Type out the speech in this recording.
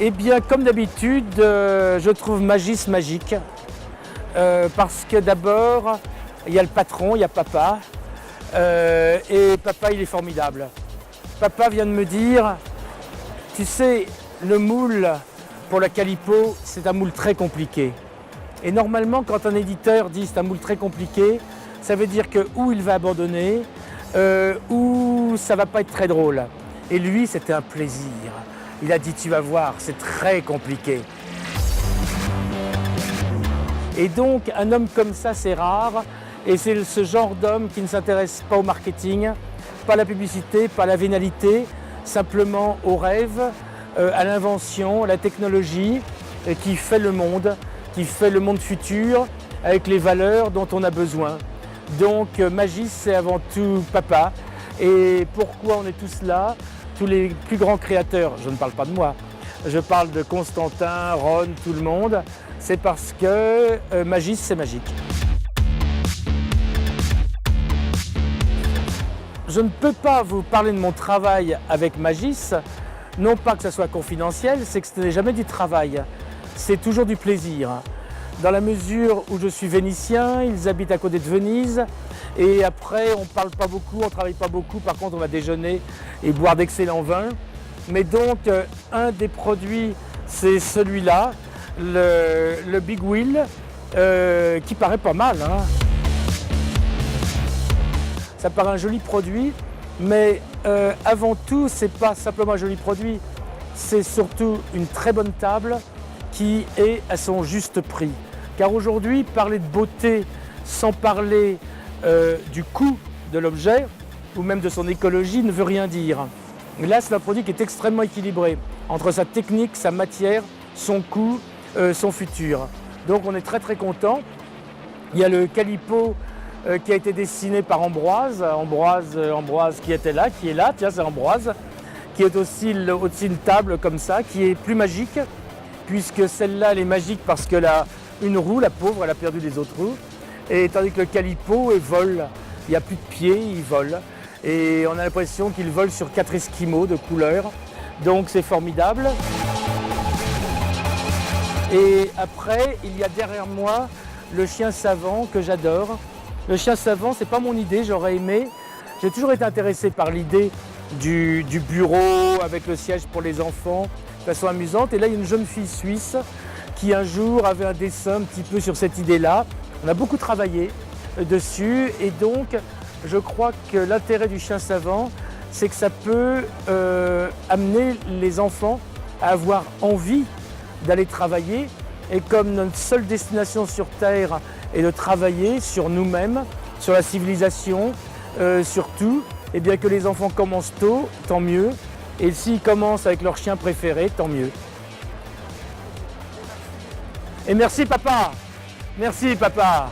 Eh bien, comme d'habitude, je trouve Magis magique. Parce que d'abord, il y a le patron, il y a papa. Et papa, il est formidable. Papa vient de me dire, tu sais, le moule pour la Calipo, c'est un moule très compliqué. Et normalement, quand un éditeur dit c'est un moule très compliqué, ça veut dire que ou il va abandonner, ou ça va pas être très drôle. Et lui, c'était un plaisir. Il a dit, tu vas voir, c'est très compliqué. Et donc, un homme comme ça, c'est rare. Et c'est ce genre d'homme qui ne s'intéresse pas au marketing, pas à la publicité, pas à la vénalité, simplement au rêve, à l'invention, à la technologie, qui fait le monde futur, avec les valeurs dont on a besoin. Donc, Magis, c'est avant tout papa. Et pourquoi on est tous là? Tous les plus grands créateurs, je ne parle pas de moi, je parle de Constantin, Ron, tout le monde, c'est parce que Magis, c'est magique. Je ne peux pas vous parler de mon travail avec Magis, non pas que ça soit confidentiel, c'est que ce n'est jamais du travail, c'est toujours du plaisir. Dans la mesure où je suis vénitien, ils habitent à côté de Venise, et après on ne parle pas beaucoup, on ne travaille pas beaucoup, par contre on va déjeuner et boire d'excellents vins. Mais donc un des produits, c'est celui-là, le Big Wheel, qui paraît pas mal, hein. Ça paraît un joli produit, mais avant tout, c'est pas simplement un joli produit, c'est surtout une très bonne table qui est à son juste prix. Car aujourd'hui, parler de beauté sans parler du coût de l'objet ou même de son écologie ne veut rien dire. Là, c'est un produit qui est extrêmement équilibré entre sa technique, sa matière, son coût, son futur. Donc on est très très content. Il y a le Calipo qui a été dessiné par Ambroise qui était là, qui est là, tiens c'est Ambroise, qui est aussi une table comme ça, qui est plus magique, puisque celle-là elle est magique parce qu'elle a une roue, la pauvre, elle a perdu les autres roues, et tandis que le Calipo il vole, il n'y a plus de pieds, il vole, et on a l'impression qu'il vole sur 4 esquimaux de couleur, donc c'est formidable. Et après, il y a derrière moi le chien savant que j'adore. Le chien savant, c'est pas mon idée, j'aurais aimé. J'ai toujours été intéressé par l'idée du bureau avec le siège pour les enfants, de façon amusante. Et là, il y a une jeune fille suisse qui un jour avait un dessin un petit peu sur cette idée-là. On a beaucoup travaillé dessus et donc je crois que l'intérêt du chien savant, c'est que ça peut amener les enfants à avoir envie d'aller travailler. Et comme notre seule destination sur Terre est de travailler sur nous-mêmes, sur la civilisation, sur tout, et bien que les enfants commencent tôt, tant mieux. Et s'ils commencent avec leur chien préféré, tant mieux. Et merci papa. Merci papa.